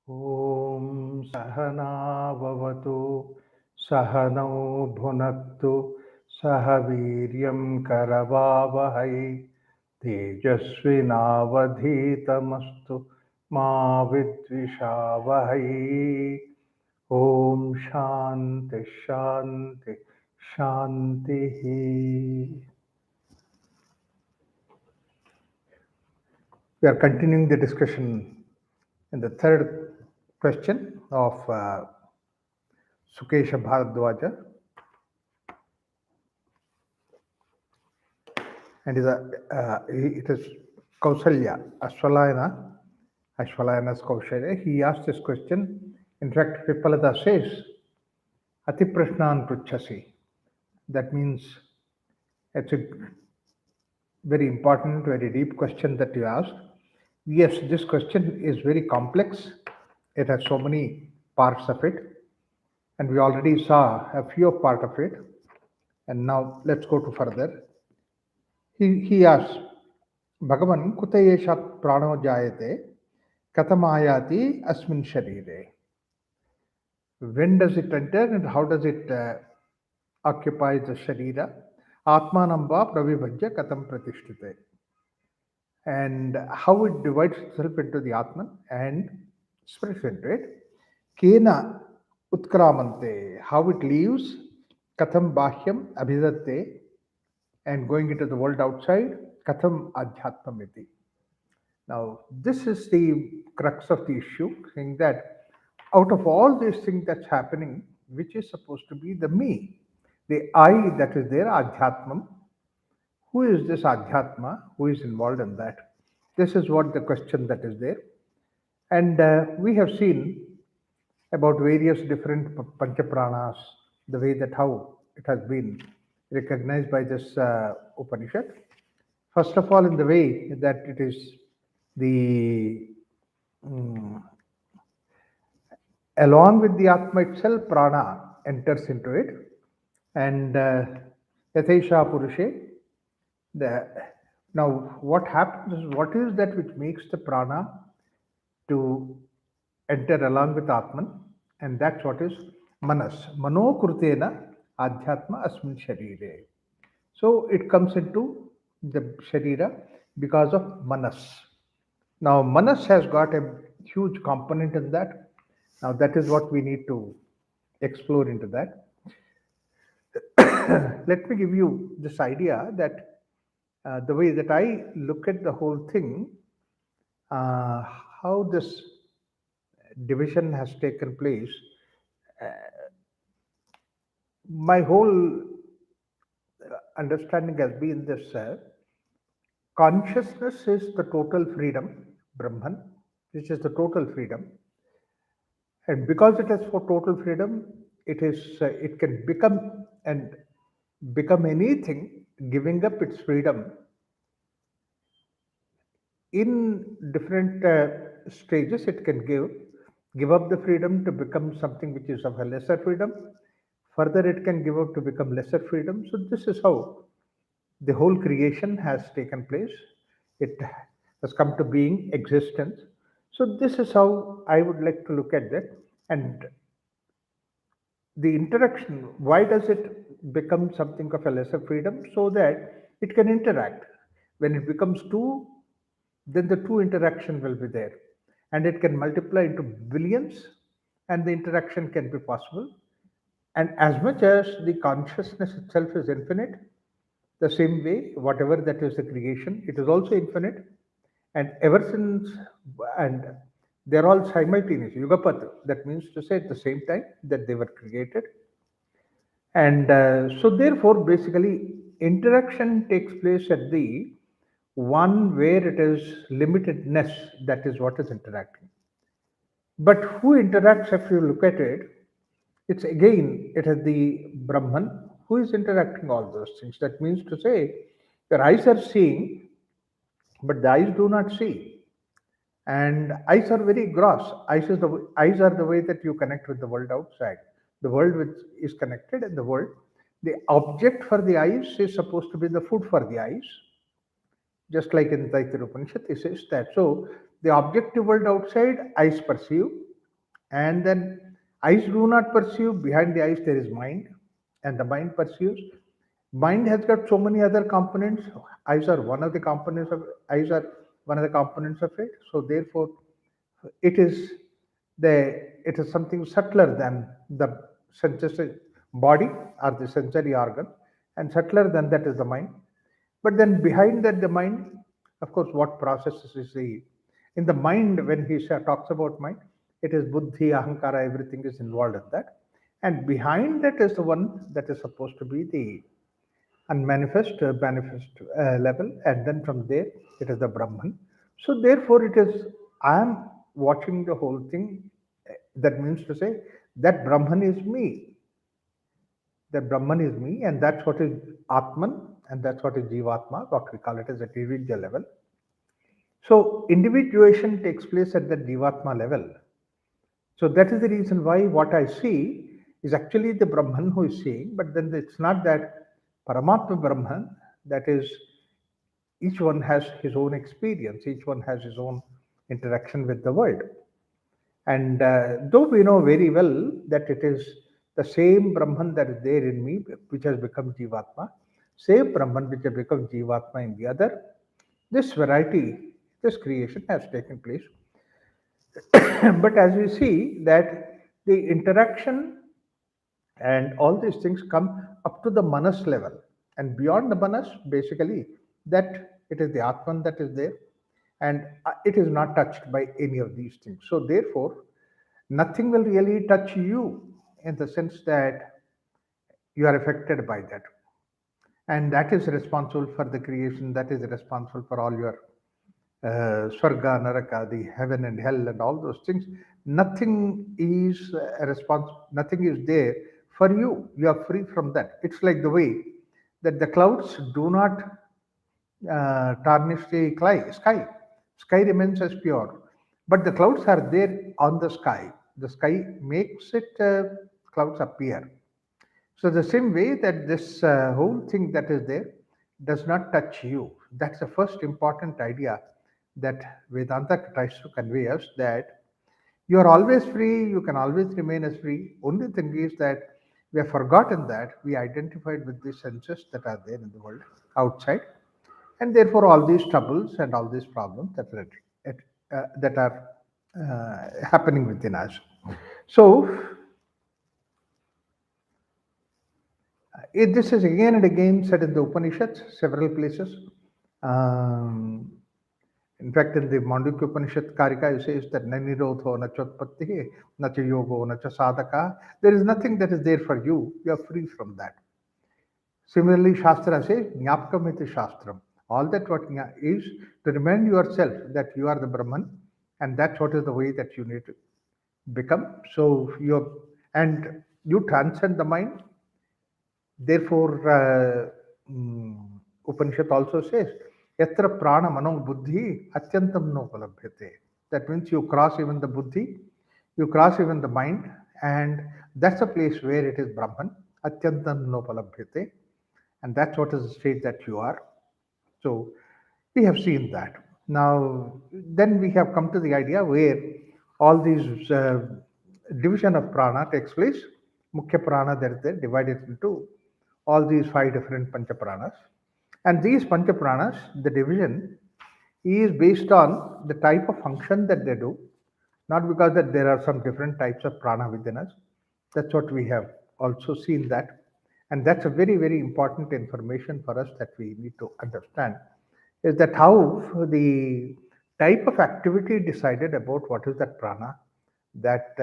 ॐ सहनाववतु सहनौ भुनक्तु सह वीर्यं करवावहै तेजस्विनावधीतमस्तु मा विद्विषावहै ॐ शान्ति शान्ति शान्तिः. We are continuing the discussion in the third question of Sukesha Bharadwaja, and it is Kausalya, Ashwalayana's Kausalya. He asked this question. In fact, Pipalada says, Ati Prashnan Pruchasi. That means it's a very important, very deep question that you asked. Yes, this question is very complex. It has so many parts of it, and we already saw a few part of it. And now let's go to further. He asks, Bhagavan kutayeshat prano jayate katamayati asmin sharire. When does it enter and how does it occupy the sharira? Atmanamba pravibhajya katam pratishtite. And how it divides itself into the Atman and spreads into it. Kena utkramante, how it leaves, katham bahyam abhidatte, and going into the world outside, katham adhyatmamiti. Now, this is the crux of the issue, saying that out of all these things that's happening, which is supposed to be the me, the I that is there, adhyatmam, who is this adhyatma, who is involved in that? This is what the question that is there. And we have seen about various different panchapranas, the way that how it has been recognized by this Upanishad. First of all, in the way that it is the mm, along with the Atma itself, prana enters into it, and Yatesha Purushe. The, now, what happens is what is that which makes the prana to enter along with Atman, and that's what is manas. Mano krutena adhyatma asmin sharire. So it comes into the sharira because of manas. Now, manas has got a huge component in that. Now, that is what we need to explore into that. Let me give you this idea that the way that I look at the whole thing, uh, how this division has taken place, my whole understanding has been this consciousness is the total freedom, Brahman, which is the total freedom. And because it has for total freedom, it can become anything, giving up its freedom in different stages. It can give up the freedom to become something which is of a lesser freedom. Further, it can give up to become lesser freedom. So this is how the whole creation has taken place. It has come to being existence. So this is how I would like to look at that. And the interaction, why does it become something of a lesser freedom? So that it can interact. When it becomes two, then the two interaction will be there, and it can multiply into billions, and the interaction can be possible. And as much as the consciousness itself is infinite, the same way whatever that is the creation, it is also infinite. And ever since, and they're all simultaneous, yugapat, that means to say at the same time that they were created. And so therefore basically interaction takes place at the one where it is limitedness, that is what is interacting. But who interacts, if you look at it, it's again, it is the Brahman who is interacting all those things. That means to say, your eyes are seeing, but the eyes do not see. And eyes are very gross. Eyes are the way that you connect with the world outside. The world which is connected, and the world. The object for the eyes is supposed to be the food for the eyes, just like in Taittiriya Upanishad, it says that. So the objective world outside, eyes perceive, And then eyes do not perceive. Behind the eyes there is mind, and the mind perceives. Mind has got so many other components. Eyes are one of the components of eyes are one of the components of it. So therefore, it is it is something subtler than the sensory body or the sensory organ, and subtler than that is the mind. But then behind that, the mind, of course, what processes is the in the mind when he talks about mind, it is buddhi, ahankara, everything is involved in that, and behind that is the one that is supposed to be the unmanifest, manifest level, and then from there it is the Brahman. So therefore, it is I am watching the whole thing. That means to say that Brahman is me. That Brahman is me, and that's what is Atman, and that's what is Jivatma, what we call it as a individual level. So individuation takes place at the Jivatma level. So that is the reason why what I see is actually the Brahman who is seeing, but then it's not that Paramatma Brahman, that is, each one has his own experience, each one has his own interaction with the world. And though we know very well that it is the same Brahman that is there in me, which has become Jivatma, same Brahman which has become Jivatma in the other, this variety, this creation has taken place. But as we see that the interaction and all these things come up to the manas level, and beyond the manas, basically, that it is the Atman that is there, and it is not touched by any of these things. So therefore, nothing will really touch you in the sense that you are affected by that, and that is responsible for the creation, that is responsible for all your swarga, naraka, the heaven and hell and all those things. Nothing is nothing is there for you. You are free from that. It's like the way that the clouds do not tarnish the sky. Sky remains as pure, but the clouds are there on the sky. The sky makes it clouds appear. So the same way that this whole thing that is there does not touch you. That's the first important idea that Vedanta tries to convey us, that you are always free, you can always remain as free. Only thing is that we have forgotten that we identified with the senses that are there in the world outside, and therefore all these troubles and all these problems that are happening within us. So this is again and again said in the Upanishads, several places. Um, in fact, in the Mandukya Upanishad, Karika says that na nirodho na chotpatti, na cha yogo, na cha sadhaka. There is nothing that is there for you. You are free from that. Similarly, Shastra says, Jnapakam iti Shastram. All that what is to remind yourself that you are the Brahman, and that's what is the way that you need to become. So and you transcend the mind. Therefore, Upanishad also says, Yatra prana mano buddhi atyantam no palabhyate. That means you cross even the buddhi, you cross even the mind, and that's a place where it is Brahman, atyantam no palabhyate, and that's what is the state that you are. So we have seen that. Now, then we have come to the idea where all these division of prana takes place. Mukhya prana, that is there, divided into all these five different pancha pranas. And these pancha pranas, the division is based on the type of function that they do, not because that there are some different types of prana within us. That's what we have also seen that. And that's a very, very important information for us that we need to understand, is that how the type of activity decided about what is that prana that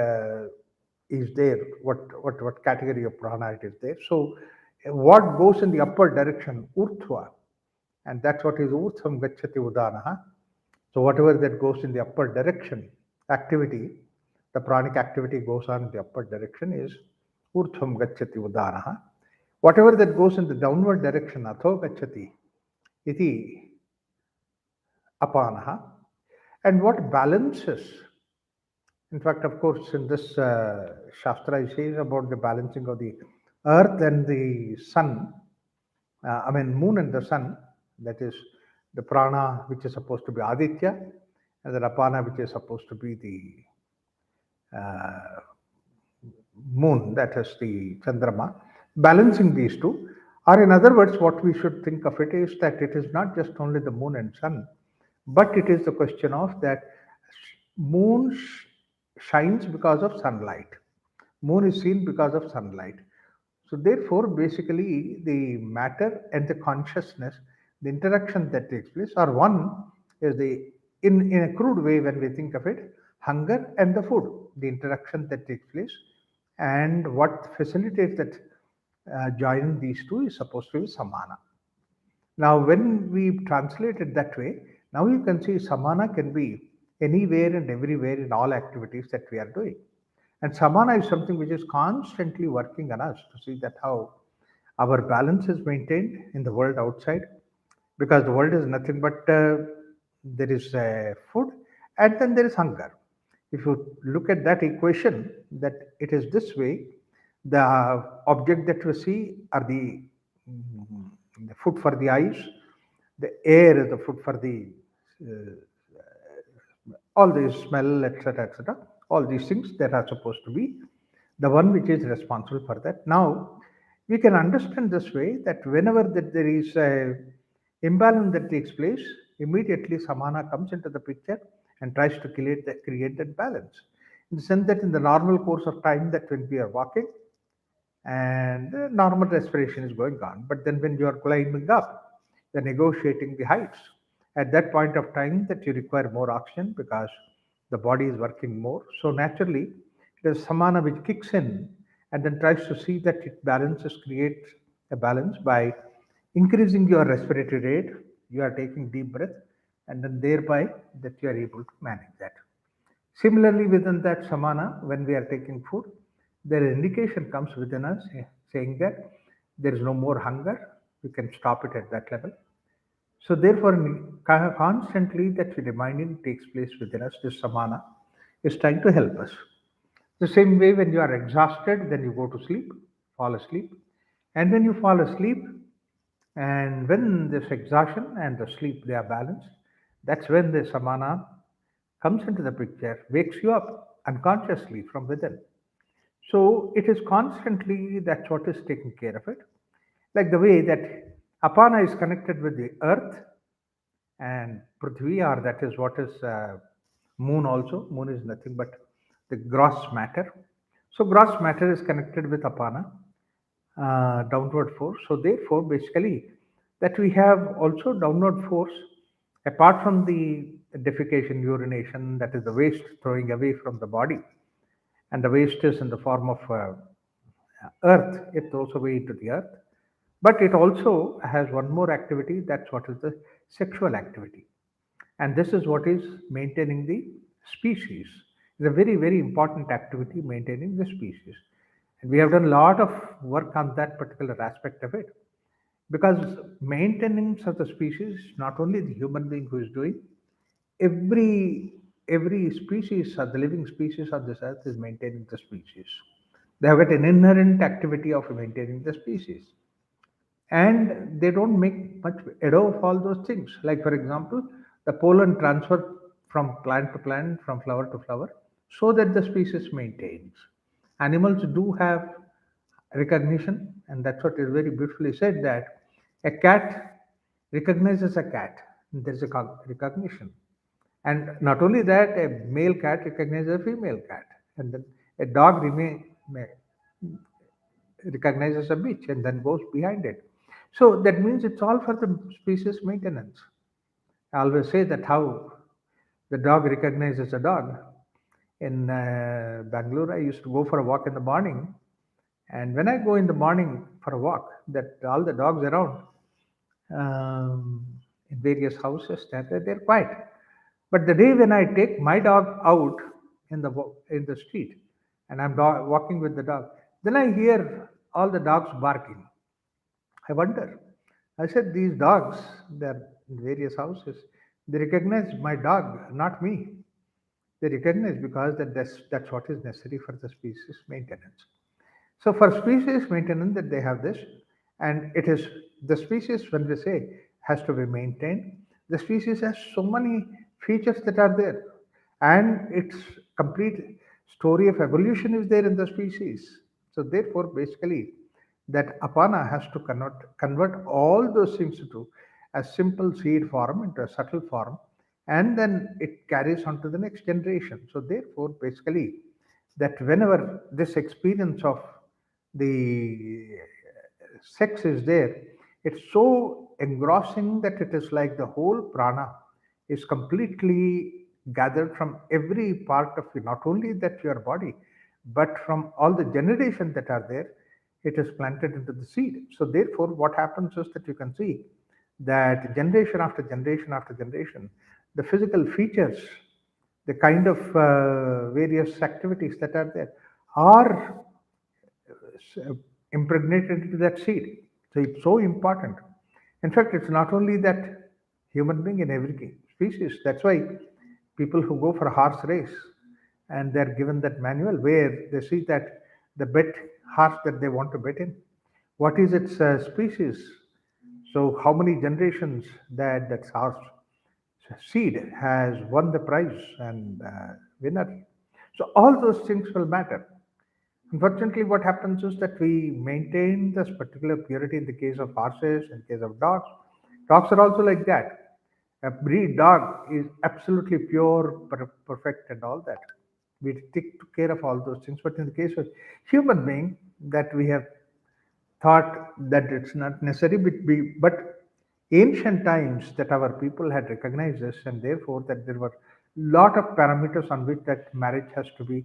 is there, what category of prana it is there. So what goes in the upper direction, urthva, and that's what is urtham gacchati udanaha. So whatever that goes in the upper direction, activity, the pranic activity goes on in the upper direction is urtham gacchati udanaha. Whatever that goes in the downward direction, atho gacchati, iti apanaha. And what balances, in fact, of course, in this Shastra, it says about the balancing of the earth and the sun, moon and the sun, that is the prana which is supposed to be Aditya, and the apana which is supposed to be the uh, moon, that is the Chandrama, balancing these two. Or, in other words, what we should think of it is that it is not just only the moon and sun, but it is the question of that moon shines because of sunlight. Moon is seen because of sunlight. So, therefore, basically, the matter and the consciousness, the interaction that takes place, or one is the, in a crude way, when we think of it, hunger and the food, the interaction that takes place, and what facilitates that joining these two is supposed to be samana. Now, when we translate it that way, now you can see samana can be anywhere and everywhere in all activities that we are doing. And samana is something which is constantly working on us to see that how our balance is maintained in the world outside, because the world is nothing but there is food and then there is hunger. If you look at that equation, that it is this way, the object that we see are the food for the eyes, the air is the food for the uh, all these smell, etc., etc. All these things that are supposed to be the one which is responsible for that. Now, we can understand this way that whenever that there is a imbalance that takes place, immediately samana comes into the picture and tries to create that balance. In the sense that in the normal course of time, that when we are walking, and the normal respiration is going on. But then when you are climbing up, you're negotiating the heights. At that point of time, that you require more oxygen because the body is working more. So naturally, it is samana which kicks in and then tries to see that it balances, creates a balance by increasing your respiratory rate. You are taking deep breath, and then thereby that you are able to manage that. Similarly, within that samana, when we are taking food, there is indication comes within us saying that there is no more hunger. We can stop it at that level. So therefore, constantly that reminding takes place within us. This samana is trying to help us. The same way, when you are exhausted, then you go to sleep, fall asleep, and when you fall asleep, and when this exhaustion and the sleep they are balanced, that's when the samana comes into the picture, wakes you up unconsciously from within. So it is constantly that's what is taking care of it. Like the way that Apana is connected with the earth and Prithvi, or that is what is moon also. Moon is nothing but the gross matter. So gross matter is connected with Apana, downward force. So therefore, basically, that we have also downward force apart from the defecation, urination, that is the waste throwing away from the body, and the waste is in the form of earth. It throws away into the earth, but it also has one more activity. That's what is the sexual activity, and this is what is maintaining the species. It's a very very important activity, maintaining the species, and we have done a lot of work on that particular aspect of it, because maintenance of the species is not only the human being who is doing. Every species or the living species on this earth is maintaining the species. They have got an inherent activity of maintaining the species, and they don't make much ado of all those things. Like, for example, the pollen transfer from plant to plant, from flower to flower, so that the species maintains. Animals do have recognition, and that's what is very beautifully said, that a cat recognizes a cat. There is a recognition, and not only that, a male cat recognizes a female cat, and then a dog recognizes a bitch and then goes behind it. So that means it's all for the species maintenance. I always say that how the dog recognizes a dog. In Bangalore, I used to go for a walk in the morning, and when I go in the morning for a walk, that all the dogs around in various houses, that they're quiet. But the day when I take my dog out in the street, and I'm walking with the dog, then I hear all the dogs barking. I wonder. I said, these dogs, they're in various houses. They recognize my dog, not me. They recognize because that's what is necessary for the species maintenance. So for species maintenance, that they have this, and it is the species, when we say has to be maintained, the species has so many features that are there, and it's complete. Story of evolution is there in the species. So therefore, basically, that apana has to convert all those things into a simple seed form into a subtle form, and then it carries on to the next generation. So therefore, basically, that whenever this experience of the sex is there, it's so engrossing that it is like the whole prana is completely gathered from every part of you, not only that your body, but from all the generations that are there, it is planted into the seed. So therefore, what happens is that you can see that generation after generation after generation, the physical features, the kind of various activities that are there are uh, impregnated into that seed. So it's so important. In fact, it's not only that human being in every species. That's why people who go for a horse race and they're given that manual where they see that the bet horse that they want to bet in, what is its species, so how many generations that horse seed has won the prize and winner. So all those things will matter. Unfortunately, what happens is that we maintain this particular purity in the case of horses, in case of dogs. Dogs are also like that. A breed dog is absolutely pure, perfect, and all that. We take care of all those things. But in the case of human being, that we have thought that it's not necessary, but ancient times that our people had recognized this, and therefore that there were lot of parameters on which that marriage has to be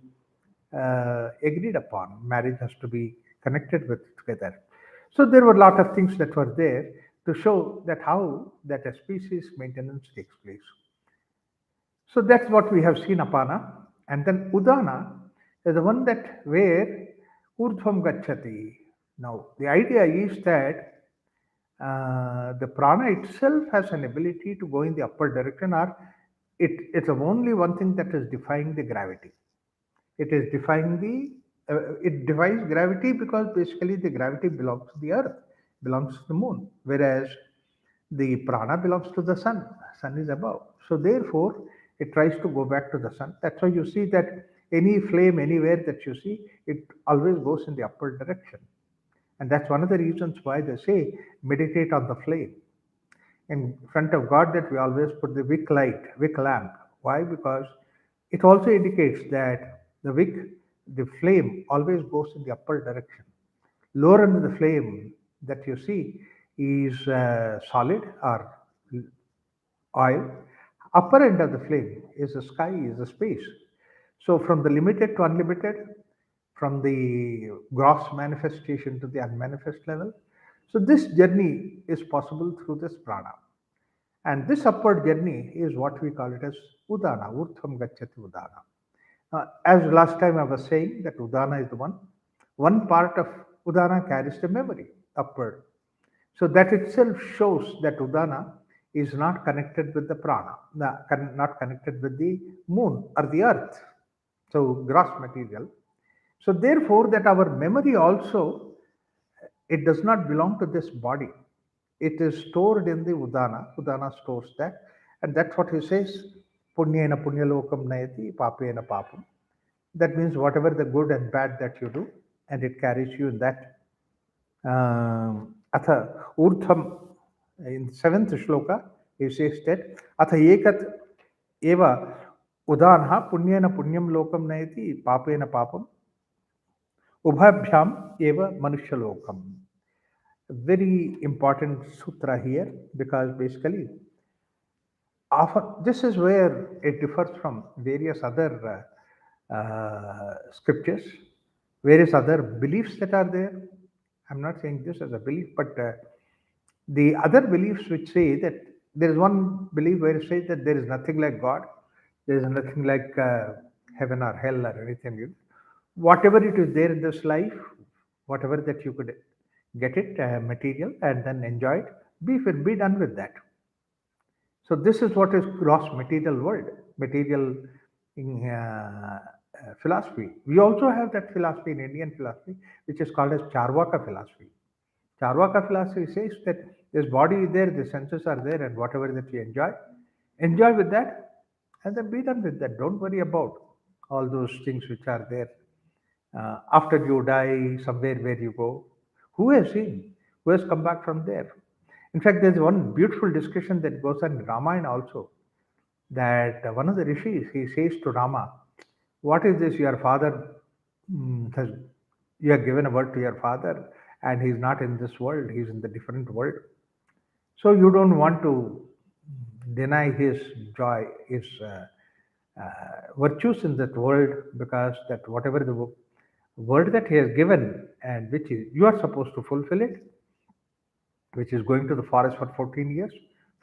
agreed upon. Marriage has to be connected with together. So there were a lot of things that were there to show that how that a species maintenance takes place. So that's what we have seen apana. And then udana is the one that where urdhvam gachati. Now the idea is that the prana itself has an ability to go in the upper direction, or it's the only one thing that is defying the gravity. It is defying it defies gravity because basically the gravity belongs to the earth, belongs to the moon, whereas the prana belongs to the sun. Sun is above. So therefore, it tries to go back to the sun. That's why you see that any flame anywhere that you see, it always goes in the upper direction. And that's one of the reasons why they say meditate on the flame. In front of God, that we always put the wick light, wick lamp. Why? Because it also indicates that the wick, the flame, always goes in the upper direction. Lower end of the flame that you see is solid or oil. Upper end of the flame is the sky, is the space. So from the limited to unlimited, from the gross manifestation to the unmanifest level. So this journey is possible through this prana. And this upward journey is what we call it as udana, urtham gacchati udana. As last time I was saying that udana is the one. One part of udana carries the memory upward. So that itself shows that udana is not connected with the prana, not connected with the moon or the earth. So gross material. So therefore, that our memory also, it does not belong to this body. It is stored in the udana. Udana stores that, and that's what he says. Punyena punyalokam nayati, papena papam. That means whatever the good and bad that you do, and it carries you in that. Atha urdham, in seventh shloka, he says that atha ekat eva udanha punyena punyam lokam nayati, papena papam. Ubhabhyam eva manushalokam. Very important sutra here because basically, often this is where it differs from various other scriptures, various other beliefs that are there. I'm not saying this as a belief, but the other beliefs which say that there is one belief where it says that there is nothing like God, there is nothing like heaven or hell or anything. Whatever it is there in this life, whatever that you could get it material and then enjoy it, be done with that. So this is what is gross material world, material in philosophy. We also have that philosophy in Indian philosophy, which is called as Charvaka philosophy. Charvaka philosophy says that this body is there, the senses are there, and whatever that you enjoy with that, and then be done with that. Don't worry about. all those things which are there. After you die, somewhere where you go, who has seen? Who has come back from there? In fact, there's one beautiful discussion that goes on in Ramayana also, that one of the rishis, he says to Rama, what is this your father has, you have given a word to your father, and he's not in this world, he's in the different world. So you don't want to deny his joy, his virtues in that world, because that whatever the word that he has given, and which is, you are supposed to fulfill it, which is going to the forest for 14 years.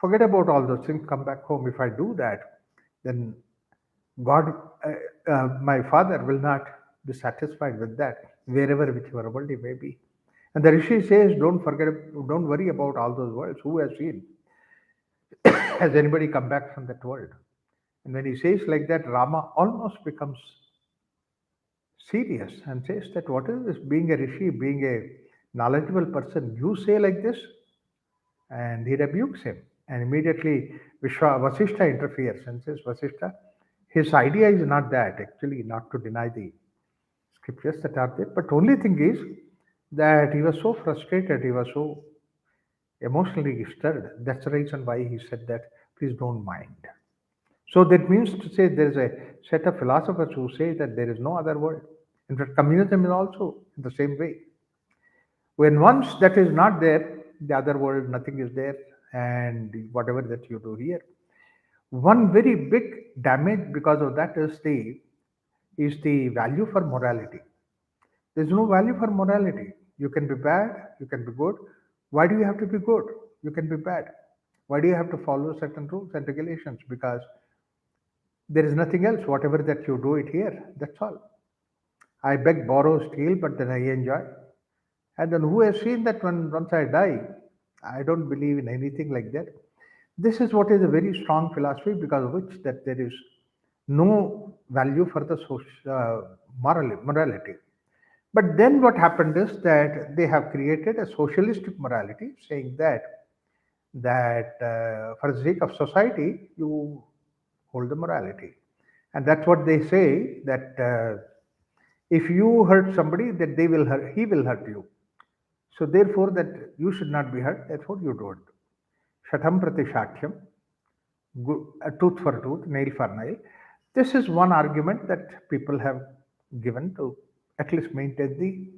Forget about all those things, come back home. If I do that, then God, my father will not be satisfied with that, wherever, whichever world he may be. And the Rishi says, don't forget, don't worry about all those worlds. Who has seen? Has anybody come back from that world? And when he says like that, Rama almost becomes serious and says that what is this, being a Rishi, being a knowledgeable person, you say like this? And he rebukes him. And immediately Vasishtha interferes and says, Vasishtha, his idea is not that, actually, not to deny the scriptures that are there. But only thing is that he was so frustrated, he was so emotionally stirred. That's the reason why he said that, please don't mind. So that means to say there is a set of philosophers who say that there is no other world. In fact, communism is also in the same way. When once that is not there, the other world, nothing is there, and whatever that you do here. One very big damage because of that is the value for morality. There's no value for morality. You can be bad, you can be good. Why do you have to be good? You can be bad. Why do you have to follow certain rules and regulations? Because there is nothing else. Whatever that you do it here, that's all. I beg, borrow, steal, but then I enjoy. And then who has seen that when once I die, I don't believe in anything like that. This is what is a very strong philosophy because of which that there is no value for the morality. But then what happened is that they have created a socialistic morality, saying that for the sake of society you hold the morality, and that's what they say that if you hurt somebody, that they will hurt, he will hurt you. So therefore, that you should not be hurt. Therefore, you don't. Shatam prati shatyam, tooth for tooth, nail for nail. This is one argument that people have given to at least maintain the.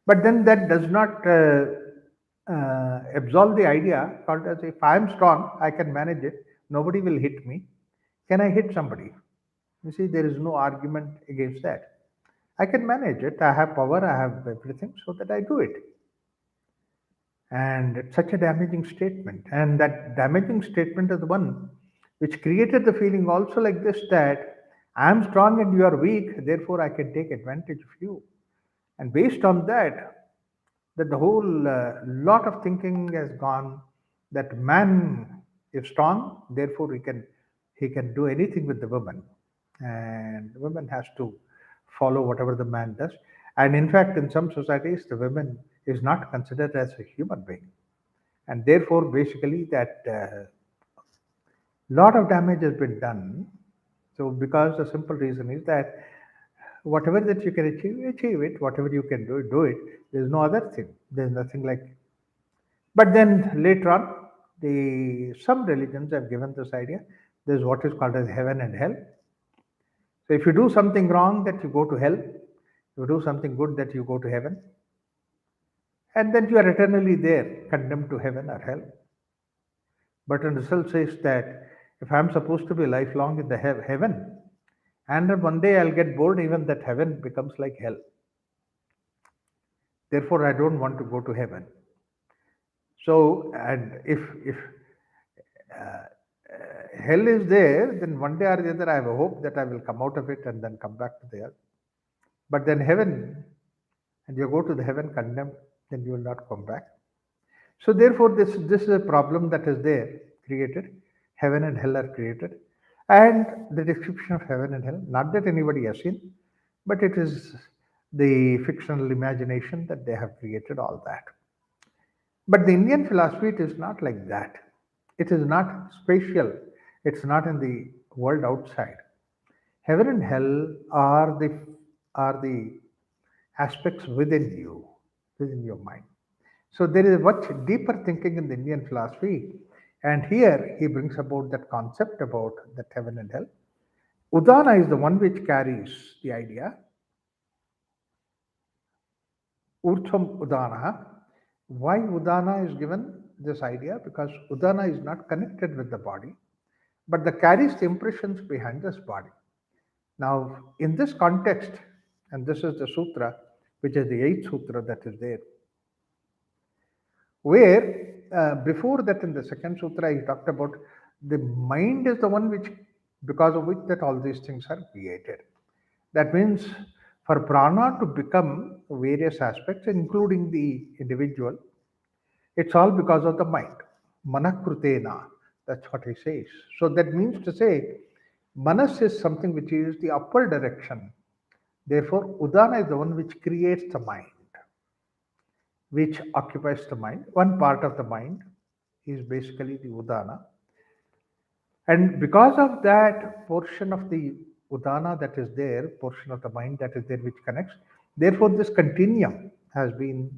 But then that does not absolve the idea called as if I am strong, I can manage it. Nobody will hit me. Can I hit somebody? You see, there is no argument against that. I can manage it. I have power. I have everything, so that I do it. And it's such a damaging statement. And that damaging statement is the one which created the feeling also like this, that I am strong and you are weak, therefore I can take advantage of you. And based on that, that the whole lot of thinking has gone that man is strong, therefore he can do anything with the woman, and the woman has to follow whatever the man does. And in fact, in some societies, the woman is not considered as a human being, and therefore, basically, that lot of damage has been done. So, because the simple reason is that whatever that you can achieve, achieve it. Whatever you can do, do it. There's no other thing. There's nothing like. But then later on, the some religions have given this idea. There's what is called as heaven and hell. So if you do something wrong, that you go to hell. If you do something good, that you go to heaven. And then you are eternally there, condemned to heaven or hell. But the result says that if I'm supposed to be lifelong in the heaven, and then one day I'll get bored, even that heaven becomes like hell. Therefore, I don't want to go to heaven. So, and if uh, hell is there, then one day or the other I have a hope that I will come out of it and then come back to the earth. But then heaven, and you go to the heaven condemned, then you will not come back. So therefore, this is a problem that is there created. Heaven and hell are created, and the description of heaven and hell. Not that anybody has seen, but it is the fictional imagination that they have created all that. But the Indian philosophy, it is not like that. It is not spatial. It's not in the world outside. Heaven and hell are the aspects within you, within your mind. So there is a much deeper thinking in the Indian philosophy, and here he brings about that concept about that heaven and hell. Udana is the one which carries the idea. Urtham Udana. Why Udana is given this idea? Because Udana is not connected with the body, but the carries the impressions behind this body. Now, in this context, and this is the sutra, which is the eighth sutra that is there, where before that in the second sutra he talked about the mind is the one which, because of which that all these things are created. That means for prana to become various aspects, including the individual, it's all because of the mind. Manakrutena, that's what he says. So that means to say, manas is something which is the upper direction. Therefore, udana is the one which creates the mind, which occupies the mind. One part of the mind is basically the udana. And because of that portion of the udana that is there, portion of the mind that is there which connects, therefore this continuum has been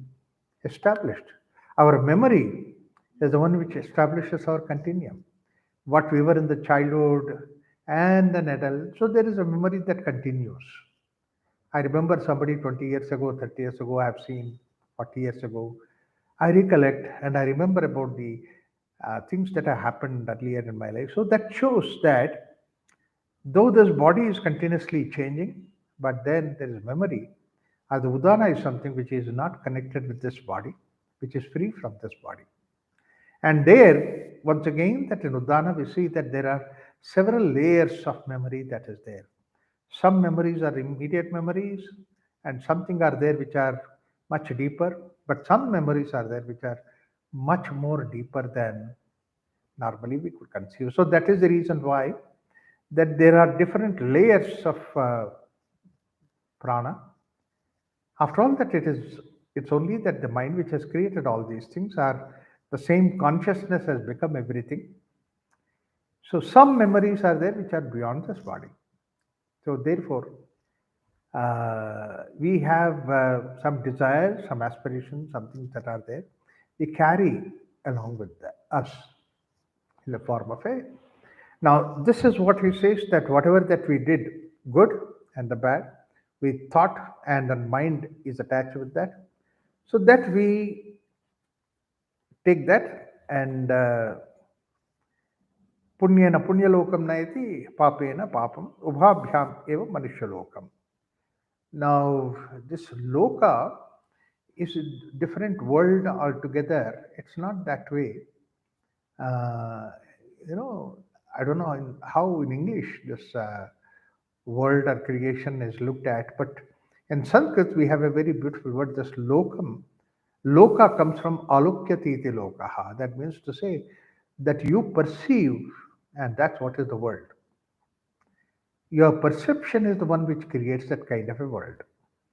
established. Our memory is the one which establishes our continuum. What we were in the childhood and an adult, so there is a memory that continues. I remember somebody 20 years ago, 30 years ago, I have seen 40 years ago. I recollect and I remember about the things that have happened earlier in my life. So that shows that though this body is continuously changing, but then there is memory. The udana is something which is not connected with this body, which is free from this body. And there, once again, that in udana we see that there are several layers of memory that is there. Some memories are immediate memories, and something are there which are much deeper, but some memories are there which are much more deeper than normally we could conceive. So that is the reason why that there are different layers of prana. After all, that it's only that the mind which has created all these things are the same consciousness has become everything. So some memories are there which are beyond this body. So therefore, we have some desires, some aspirations, some things that are there. We carry along with us in the form of a. Now, this is what he says that whatever that we did, good and the bad, we thought and the mind is attached with that. So that we take that and punyena punyalokam naiti papena papam ubhabhyam eva manushya. Now, this loka is a different world altogether. It's not that way. Uh, you know, I don't know how in English this world or creation is looked at, but in Sanskrit we have a very beautiful word, this lokam. Loka comes from alokyatiti lokaha. That means to say that you perceive, and that's what is the world. Your perception is the one which creates that kind of a world.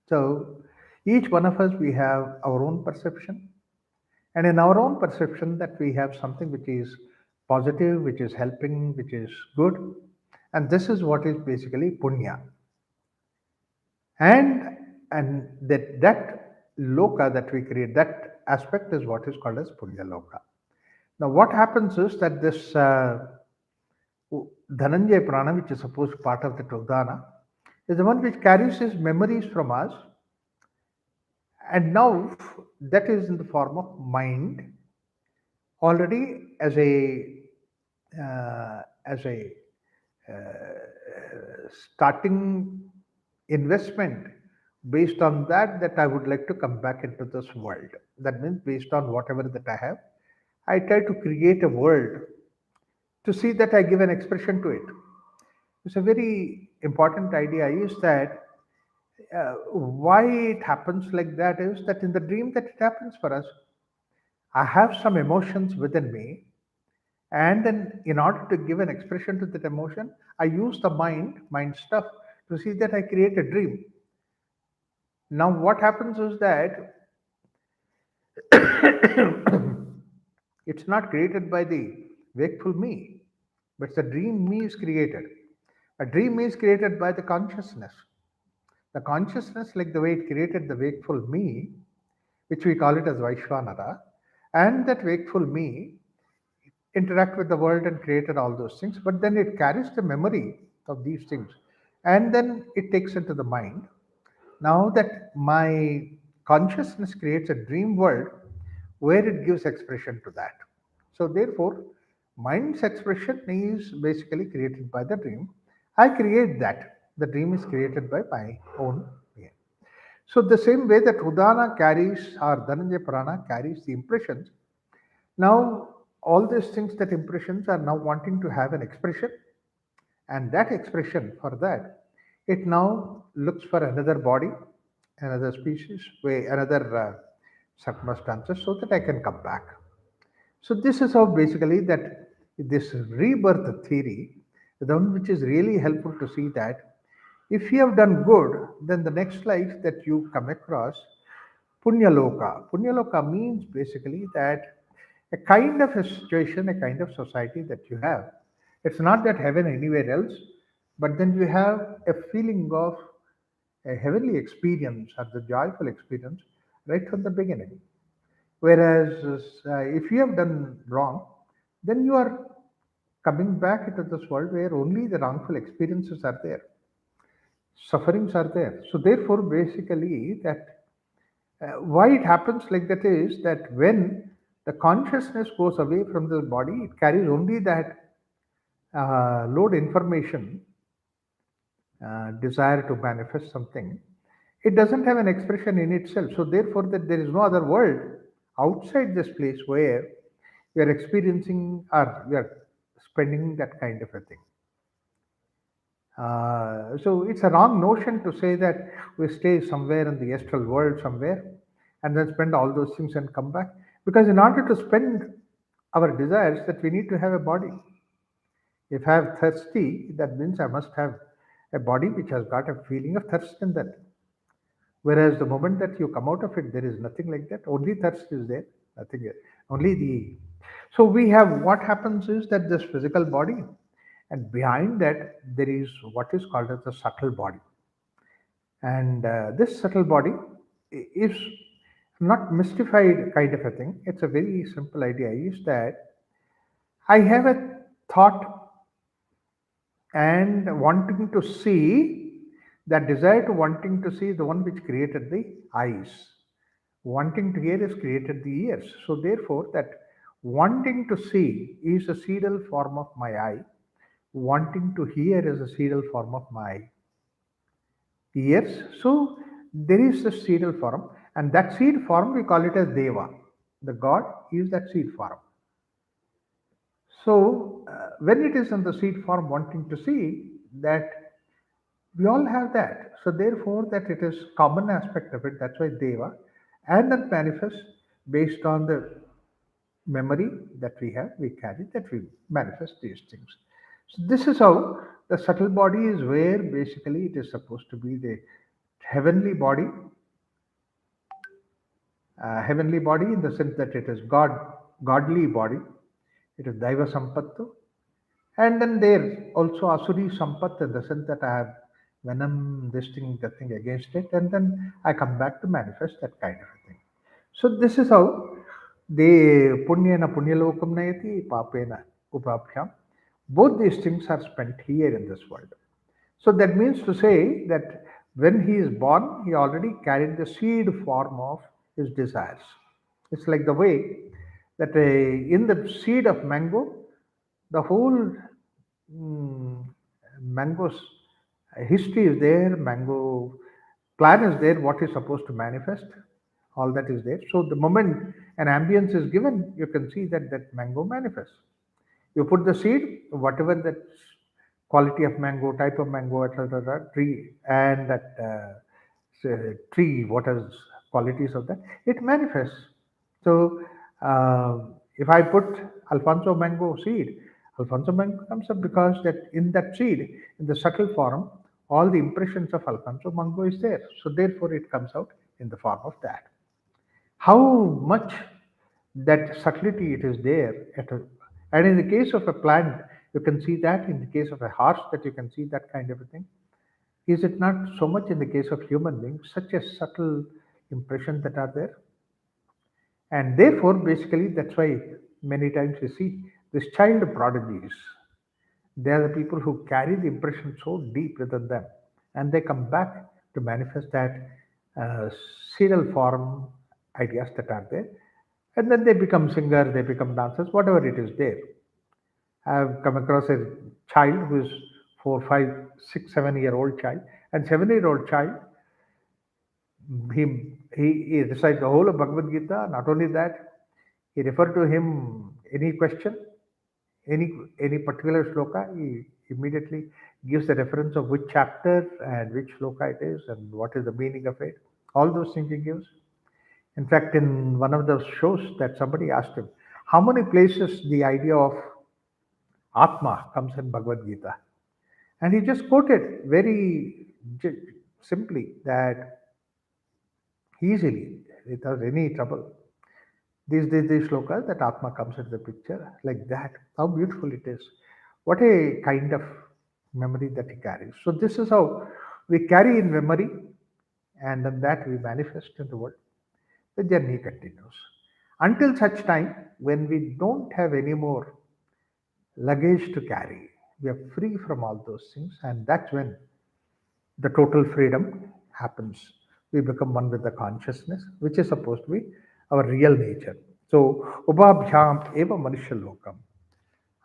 So each one of us, we have our own perception, and in our own perception, that we have something which is positive, which is helping, which is good, and this is what is basically punya. And that loka that we create, that aspect is what is called as punya loka. Now, what happens is that this Dhananjay prana, which is supposed part of the Togdana, is the one which carries his memories from us, and now that is in the form of mind already as a starting investment. Based on that I would like to come back into this world. That means based on whatever that I have, I try to create a world to see that I give an expression to it. It's a very important idea is that why it happens like that is that in the dream that it happens for us, I have some emotions within me, and then in order to give an expression to that emotion, I use the mind stuff to see that I create a dream. Now, what happens is that it's not created by the wakeful me, but the dream me is created. A dream is created by the consciousness. The consciousness, like the way it created the wakeful me, which we call it as Vaishvanara, and that wakeful me interact with the world and created all those things, but then it carries the memory of these things and then it takes into the mind. Now that my consciousness creates a dream world where it gives expression to that. So therefore, mind's expression is basically created by the dream. I create that. The dream is created by my own being. So the same way that Udana carries or Dhananjay Prana carries the impressions, now all these things that impressions are now wanting to have an expression, and that expression for that, it now looks for another body, another species, way, another circumstances, so that I can come back. So this is how basically that this rebirth theory, the one which is really helpful to see that if you have done good, then the next life that you come across, Punyaloka. Punyaloka means basically that a kind of a situation, a kind of society that you have. It's not that heaven anywhere else, but then you have a feeling of a heavenly experience or the joyful experience right from the beginning. Whereas if you have done wrong, then you are coming back into this world where only the wrongful experiences are there, sufferings are there. So therefore, basically, that why it happens like that is that when the consciousness goes away from the body, it carries only that load information, desire to manifest something. It doesn't have an expression in itself. So therefore, that there is no other world outside this place where we are experiencing or we are spending that kind of a thing. So it's a wrong notion to say that we stay somewhere in the astral world somewhere and then spend all those things and come back. Because in order to spend our desires, that we need to have a body. If I have thirsty, that means I must have a body which has got a feeling of thirst in that. Whereas the moment that you come out of it, there is nothing like that. Only thirst is there, nothing else. Only the. So we have what happens is that this physical body, and behind that there is what is called as the subtle body. And this subtle body is not mystified kind of a thing. It's a very simple idea. Is that I have a thought and wanting to see, that desire to wanting to see, the one which created the eyes, wanting to hear is created the ears. So therefore that wanting to see is a seedal form of my eye, wanting to hear is a seedal form of my ears. So there is a seedal form, and that seed form we call it as Deva. The god is that seed form. So, when it is in the seed form wanting to see, that we all have that. So, therefore, that it is common aspect of it. That's why Deva, and that manifests based on the memory that we have, we carry, that we manifest these things. So, this is how the subtle body is where basically it is supposed to be the heavenly body, heavenly body in the sense that it is God, godly body. It is Daiva Sampattu. And then there also Asuri Sampat in the sense that I have venom, this thing, that thing against it, and then I come back to manifest that kind of a thing. So this is how the Punyana Punyalokam Nayati, Papena Upabhyam. Both these things are spent here in this world. So that means to say that when he is born, he already carried the seed form of his desires. It's like the way that in the seed of mango, the whole mm, mango's history is there, mango plan is there, what is supposed to manifest, all that is there. So the moment an ambience is given, you can see that that mango manifests. You put the seed, whatever that quality of mango, type of mango, etc., tree, and that tree, what is qualities of that, it manifests. So if I put Alfonso mango seed, Alfonso mango comes up because that in that seed, in the subtle form, all the impressions of Alfonso mango is there. So therefore, it comes out in the form of that. How much that subtlety it is there and in the case of a plant, You can see that in the case of a horse, that you can see that kind of a thing. Is it not so much in the case of human beings, such a subtle impression that are there? And therefore, basically, that's why many times you see these child prodigies. They are the people who carry the impression so deep within them, and they come back to manifest that uh, serial form ideas that are there, and then they become singers, they become dancers, whatever it is there. I've come across a child who is 4, 5, 6, 7 year old child, and 7 year old child, he, he recites the whole of Bhagavad Gita. Not only that, he referred to him any question, any any particular shloka, he immediately gives the reference of which chapter and which shloka it is and what is the meaning of it. All those things he gives. In fact, in one of those shows that somebody asked him, how many places the idea of Atma comes in Bhagavad Gita? And he just quoted very simply that easily, without any trouble. These shlokas that Atma comes into the picture like that. How beautiful it is. What a kind of memory that he carries. So this is how we carry in memory and then that we manifest in the world. The journey continues. Until such time when we don't have any more luggage to carry. We are free from all those things, and that's when the total freedom happens. We become one with the consciousness, which is supposed to be our real nature. So, Ubhabhyam eva Manushya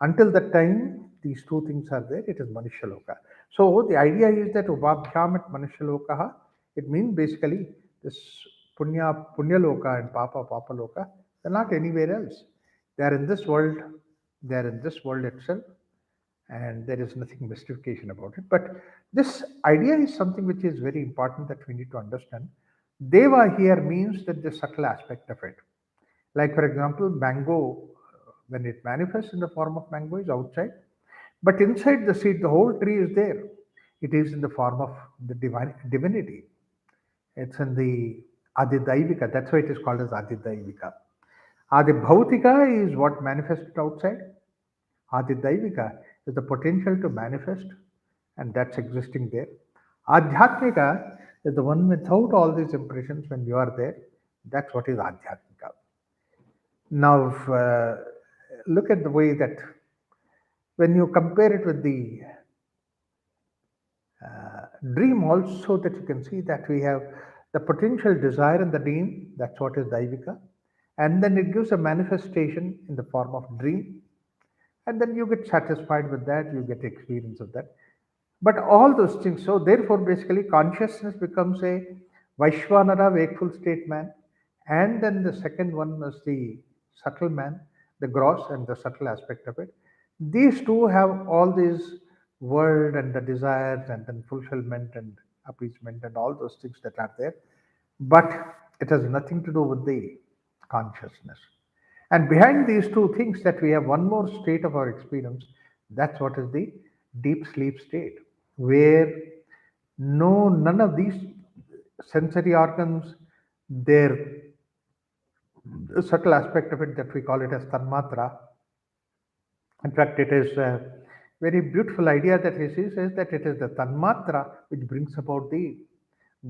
until that time, these two things are there, it is Manushaloka. So the idea is that Ubhabhyam at Manushaloka, it means basically this Punyaloka and Papaloka, they're not anywhere else. They are in this world, they are in this world itself, and there is nothing mystification about it. But this idea is something which is very important that we need to understand. Deva here means that the subtle aspect of it. Like, for example, mango, when it manifests in the form of mango, is outside, but inside the seed, the whole tree is there. It is in the form of the divine divinity. It's in the Adidaivika. That's why it is called as Adidaivika. Adibhautika is what manifested outside. Adidaivika is the potential to manifest, and that's existing there. Adhyatmika is the one without all these impressions when you are there. That's what is Adhyatmika. Now, look at the way that when you compare it with the dream, also that you can see that we have the potential desire in the dream, that's what is Daivika, and then it gives a manifestation in the form of dream, and then you get satisfied with that, you get experience of that. But all those things, so therefore, basically, consciousness becomes a Vaishwanara, wakeful state man, and then the second one is the subtle man, the gross and the subtle aspect of it. These two have all these world and the desires and then fulfillment and appeasement and all those things that are there, but it has nothing to do with the consciousness. And behind these two things, that we have one more state of our experience, that's what is the deep sleep state, where none of these sensory organs, their subtle aspect of it that we call it as tanmatra. In fact, it is a very beautiful idea that he says that it is the tanmatra which brings about the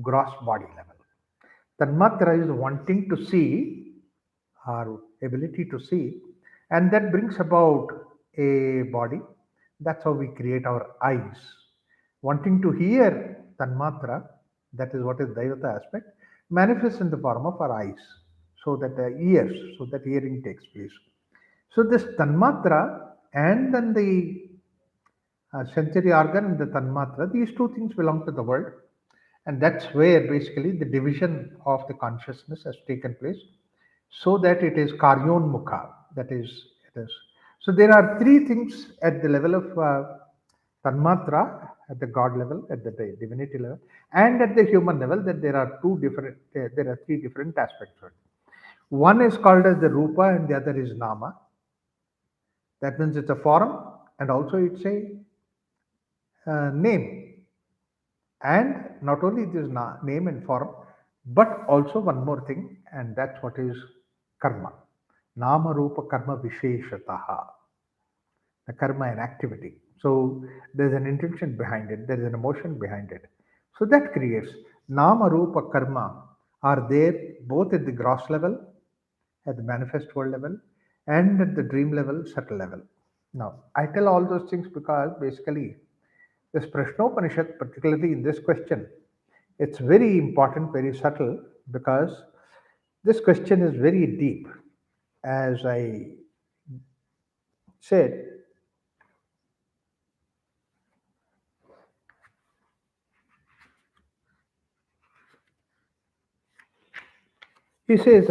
gross body level. Tanmatra is wanting to see, our ability to see, and that brings about a body. That's how we create our eyes. Wanting to hear, tanmatra, that is what is Daivata aspect, manifests in the form of our eyes, so that the ears, so that hearing takes place. So this tanmatra and then the sensory organ and the tanmatra, these two things belong to the world, and that's where basically the division of the consciousness has taken place, so that it is karyonmukha. That is, it is. So there are three things at the level of tanmatra, at the God level, at the divinity level, and at the human level. That there are there are three different aspects of it. One is called as the rupa, and the other is nama. That means it's a form, and also it's a name. And not only this name and form, but also one more thing, and that's what is karma. Nama Rupa Karma Visheshataha. the karma and activity. So there's an intention behind it, there is an emotion behind it. So that creates nama, rupa, karma are there both at the gross level, at the manifest world level, and at the dream level, subtle level. Now, I tell all those things because basically this Prashnopanishad, particularly in this question, it's very important, very subtle, because this question is very deep. As I said, he says,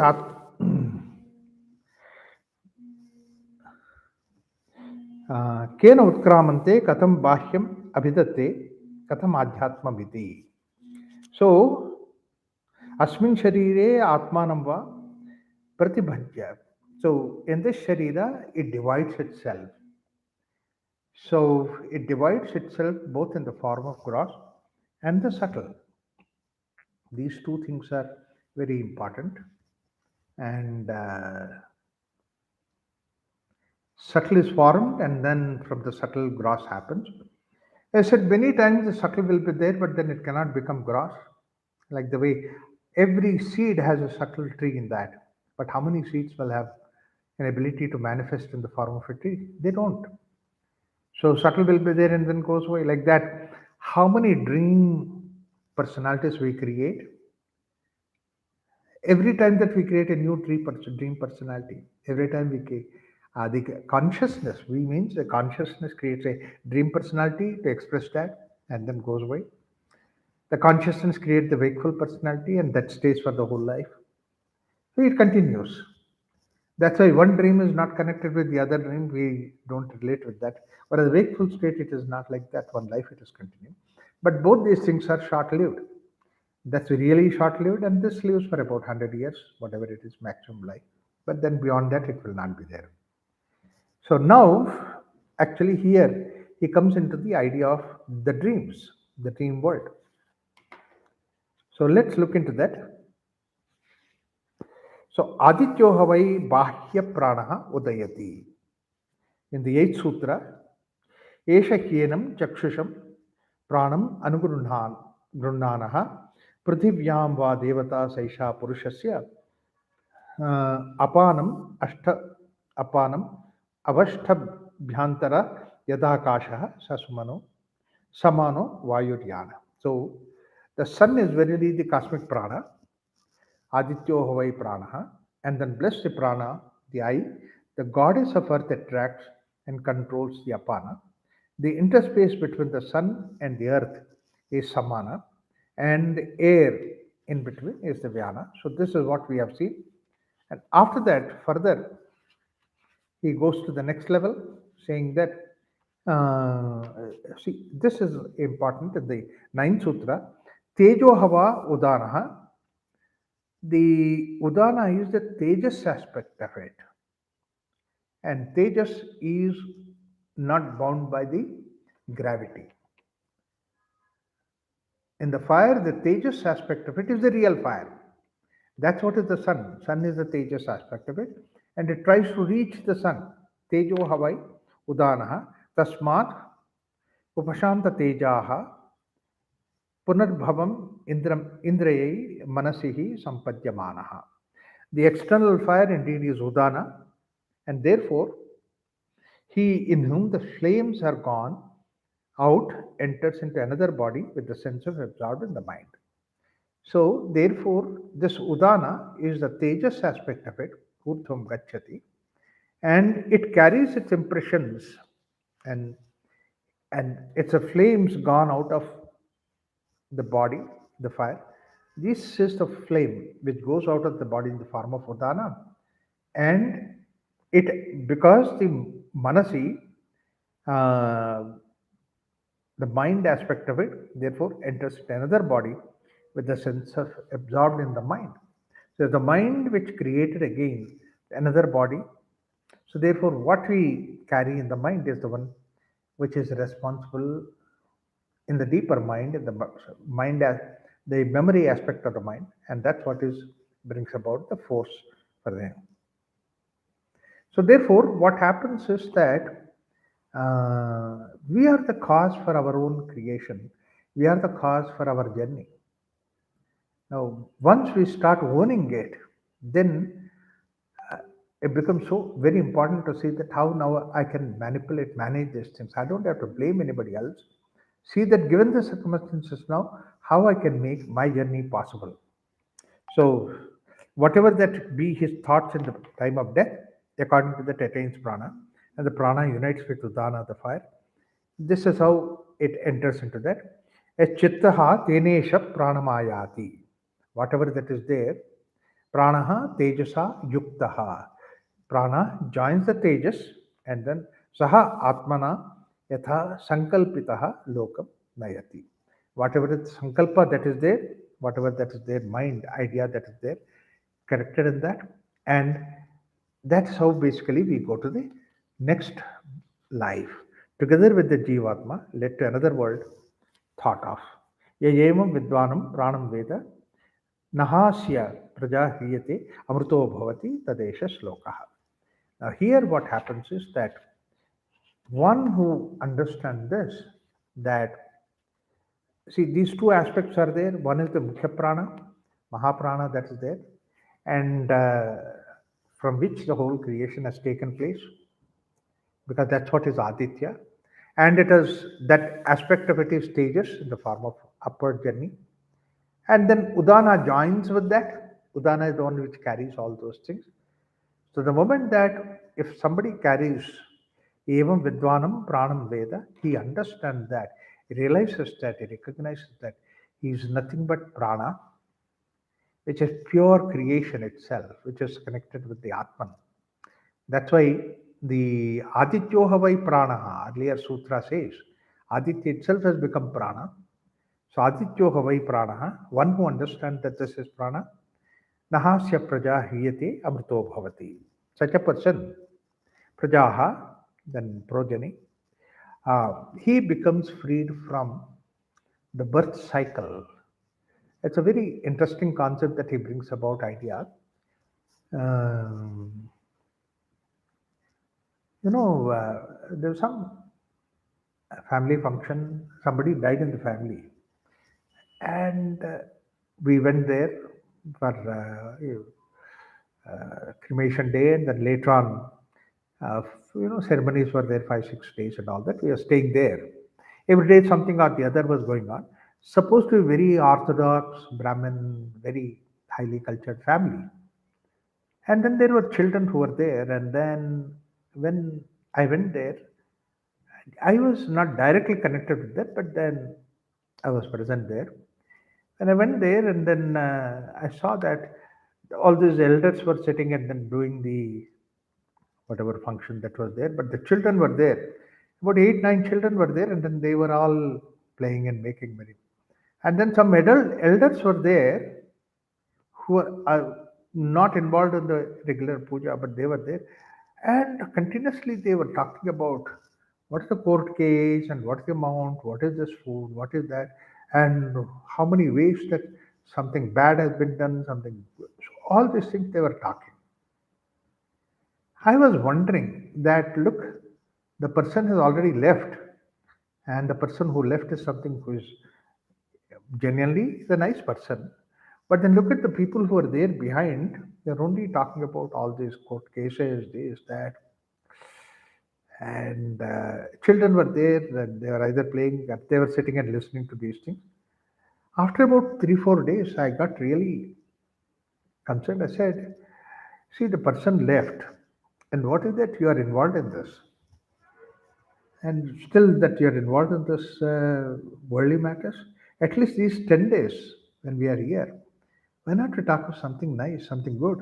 केन उत्क्रामन्ते कथं बाह्यम् अभिदत्ते कथम् आध्यात्मम् इति. So, अस्मिन् शरीरे आत्मानं वा प्रतिभज्य. So, in this sharira, it divides itself. So, it divides itself both in the form of gross and the subtle. These two things are very important. And subtle is formed, and then from the subtle, gross happens. I said many times the subtle will be there, but then it cannot become gross. Like the way every seed has a subtle tree in that. But how many seeds will have an ability to manifest in the form of a tree? They don't. So subtle will be there and then goes away. Like that, how many dream personalities we create? Every time that we create a new dream personality, every time the consciousness, we means the consciousness creates a dream personality to express that and then goes away. The consciousness creates the wakeful personality and that stays for the whole life. So it continues. That's why one dream is not connected with the other dream. We don't relate with that. Whereas wakeful state, it is not like that. One life, it is continuing. But both these things are short-lived. That's really short-lived, and this lives for about 100 years, whatever it is, maximum life. But then beyond that, it will not be there. So now, actually, here he comes into the idea of the dreams, the dream world. So let's look into that. So Adityo Havai Bahya Pranaha Udayati. In the 8th Sutra, Esha Hyenam Chakshusham Pranam Anugrunanaha Prithivyaam Va Devata Saisha Purushasya Apanam Ashta Apanam Avashtabhyantara Yadakasha Sasumano Samano Vayuryana. So the sun is verily the cosmic prana, Adityo Havai Pranaha, and then bless the prana, the eye, the goddess of earth attracts and controls the apana. The interspace between the sun and the earth is samana, and the air in between is the vyana. So this is what we have seen. And after that, further, he goes to the next level, saying that, see, this is important in the 9th Sutra, Tejo Hava Udanaha. The Udana is the Tejas aspect of it. And Tejas is not bound by the gravity. In the fire, the Tejas aspect of it is the real fire. That's what is the sun. Sun is the Tejas aspect of it. And it tries to reach the sun. Tejo Havai Udanaha Tasmat Upashanta Tejaha Punarbhavam Indrayai Manasihi Sampadyamanaha. The external fire indeed is Udana, and therefore he in whom the flames are gone out enters into another body with the sense of absorbed in the mind. So therefore this Udana is the Tejas aspect of it, Urdhvam Gacchati, and it carries its impressions and it's a flames gone out of the body, the fire. This is the flame which goes out of the body in the form of Udana, and it because the Manasi, uh, the mind aspect of it, therefore enters another body with the sense of absorbed in the mind. So the mind which created again another body. So therefore, what we carry in the mind is the one which is responsible in the deeper mind, in the mind as the memory aspect of the mind, and that's what is brings about the force for them. So therefore, what happens is that We are the cause for our own creation. We are the cause for our journey. Now, once we start owning it, then uh, it becomes so very important to see that how now I can manipulate, manage these things. I don't have to blame anybody else. See that given the circumstances now, how I can make my journey possible. So, whatever that be his thoughts in the time of death, according to that attains prana, and the prana unites with udana, the fire. This is how it enters into that. A chittaha tenesha pranamayati. Whatever that is there, pranaha tejasa yuktaha. Prana joins the tejas and then saha atmana yatha sankalpitaha lokam nayati. Whatever is sankalpa that is there, whatever that is there, mind, idea that is there, corrected in that. And that's how basically we go to the next life. Together with the Jivatma, led to another world thought of. Yayemam vidvanam pranam veda nahasya praja hriyate amruto bhavati tadesha slokaha. Now here what happens is that one who understands this, that see these two aspects are there. One is the Mukhya Prana, Mahaprana that is there, and from which the whole creation has taken place, because that's what is Aditya. And it is that aspect of it is stages in the form of upward journey. And then Udana joins with that. Udana is the one which carries all those things. So the moment that if somebody carries Evam Vidvanam Pranam Veda, he understands that, he realizes that, he recognizes that he is nothing but prana, which is pure creation itself, which is connected with the Atman. That's why the Adityo Havai Pranaha, earlier Sutra says, Aditya itself has become prana. So Adityo Havai Pranaha, one who understands that this is prana, Nahasya Praja Hriyate Amrito Bhavati. Such a person, Prajaha, then progeny, he becomes freed from the birth cycle. It's a very interesting concept that he brings about idea. Um, there's some family function, somebody died in the family, and we went there for cremation day, and then later on, ceremonies were there 5 6 days and all that. We were staying there. Every day something or the other was going on. Supposed to be very orthodox Brahmin, very highly cultured family. And then there were children who were there. And then when I went there, I was not directly connected with that, but then I was present there. And I went there, and then I saw that all these elders were sitting and then doing the whatever function that was there, but the children were there. About 8 9 children were there, and then they were all playing and making merry. And then some adult elders were there who were not involved in the regular puja, but they were there. And continuously they were talking about what's the court case and what's the amount, what is this food, what is that, and how many ways that something bad has been done, something good. So all these things they were talking. I was wondering that look, the person has already left, and the person who left is something who is genuinely the nice person. But then look at the people who are there behind. They're only talking about all these court cases, this, that, and children were there, and they were either playing, they were sitting and listening to these things. After about 3 4 days, I got really concerned. I said, "See, the person left, and what is that you are involved in this?" And still that you're involved in this worldly matters, at least these 10 days when we are here, why not we talk of something nice, something good?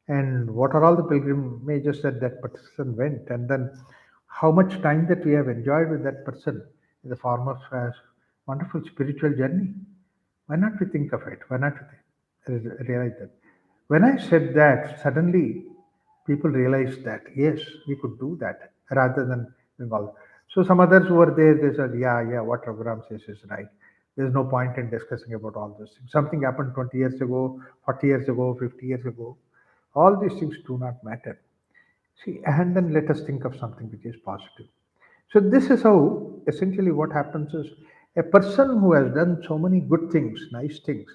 And what are all the pilgrimages that that person went? And then how much time that we have enjoyed with that person in the form of a wonderful spiritual journey? Why not we think of it? Why not we realize that? When I said that, suddenly people realized that yes, we could do that rather than doing all. So some others who were there, they said, yeah, yeah, what Raghuram says is right. There's no point in discussing about all this. Something happened 20 years ago, 40 years ago, 50 years ago. All these things do not matter. See, and then let us think of something which is positive. So this is how essentially what happens is a person who has done so many good things, nice things.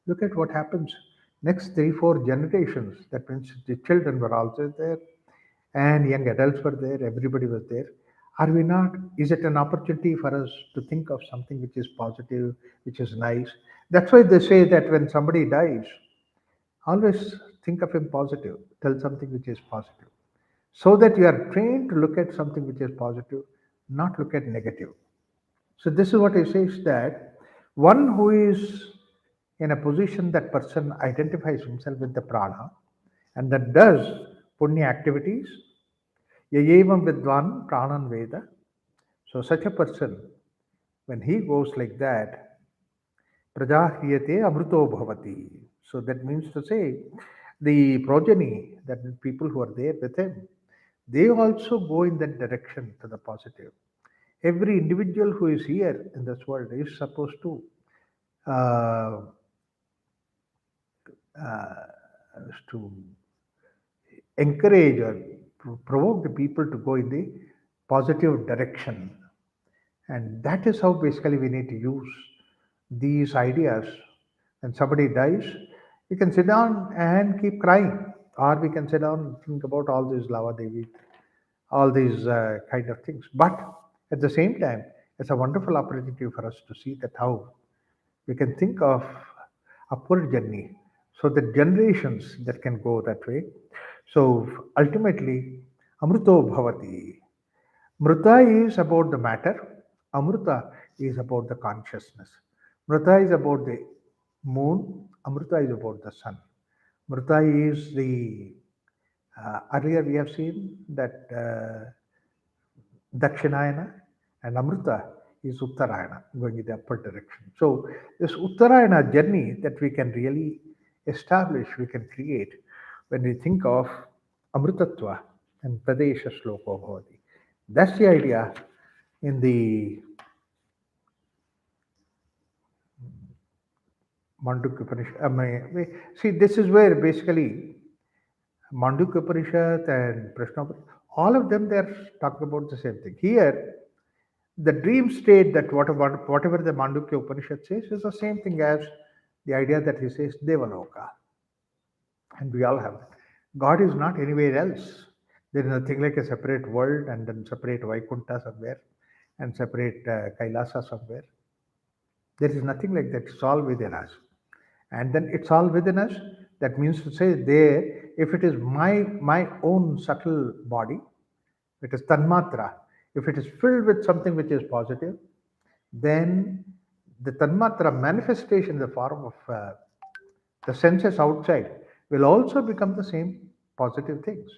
Look at what happens next three, four generations. That means the children were also there, and young adults were there. Everybody was there. Are we not? Is it an opportunity for us to think of something which is positive, which is nice? That's why they say that when somebody dies, always think of him positive. Tell something which is positive so that you are trained to look at something which is positive, not look at negative. So this is what he says that one who is in a position that person identifies himself with the prana and that does punya activities, yayevam vidvan pranan veda. So such a person, when he goes like that, prajahriyate amruto bhavati. So that means to say, the progeny, that the people who are there with him, they also go in that direction to the positive. Every individual who is here in this world is supposed to uh, uh, to encourage or provoke the people to go in the positive direction. And that is how basically we need to use these ideas. When somebody dies, we can sit down and keep crying, or we can sit down and think about all these lava devi, all these kind of things. But at the same time, it's a wonderful opportunity for us to see that how we can think of upward journey, so that generations that can go that way. So ultimately, amruto bhavati. Mrita is about the matter. Amrita is about the consciousness. Mrita is about the moon. Amrita is about the sun. Mrita is the earlier we have seen that Dakshinayana and Amrita is Uttarayana, going in the upward direction. So this Uttarayana journey that we can really establish, we can create when we think of Amritatva and Pradesha Sloko Bhavati. That's the idea in the Mandukya Upanishad. See, this is where basically Mandukya Upanishad and Prasnopanishad, all of them they are talking about the same thing. Here, the dream state that whatever the Mandukya Upanishad says is the same thing as the idea that he says Devaloka, and we all have that. God is not anywhere else. There is nothing like a separate world and then separate Vaikuntha somewhere and separate Kailasa somewhere. There is nothing like that. It's all within us. And then it's all within us. That means to say, there, if it is my own subtle body, it is tanmatra. If it is filled with something which is positive, then the tanmatra manifestation in the form of the senses outside will also become the same positive things.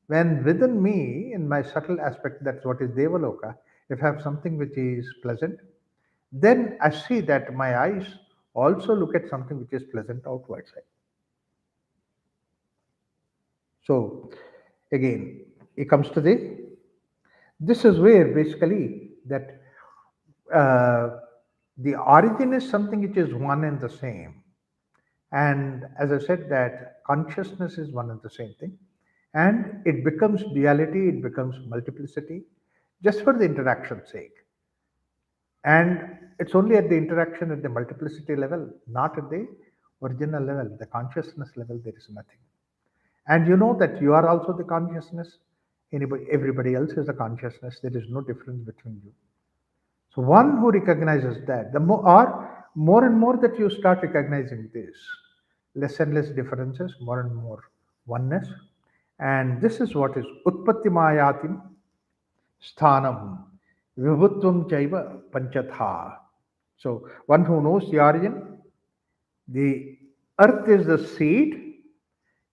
When within me, in my subtle aspect, that's what is Devaloka, if I have something which is pleasant, then I see that my eyes also look at something which is pleasant outward side. So again, it comes to this is where basically that uh, the origin is something which is one and the same. And as I said, that consciousness is one and the same thing. And it becomes duality, it becomes multiplicity just for the interaction sake. And it's only at the interaction at the multiplicity level, not at the original level, the consciousness level, there is nothing. And you know that you are also the consciousness. Anybody, everybody else is a consciousness. There is no difference between you. So one who recognizes that, the more and more that you start recognizing this, less and less differences, more and more oneness. And this is what is Utpatti Mayatim Sthanam Vibhutvam Chaiva Panchatha. So one who knows the origin, the earth is the seed,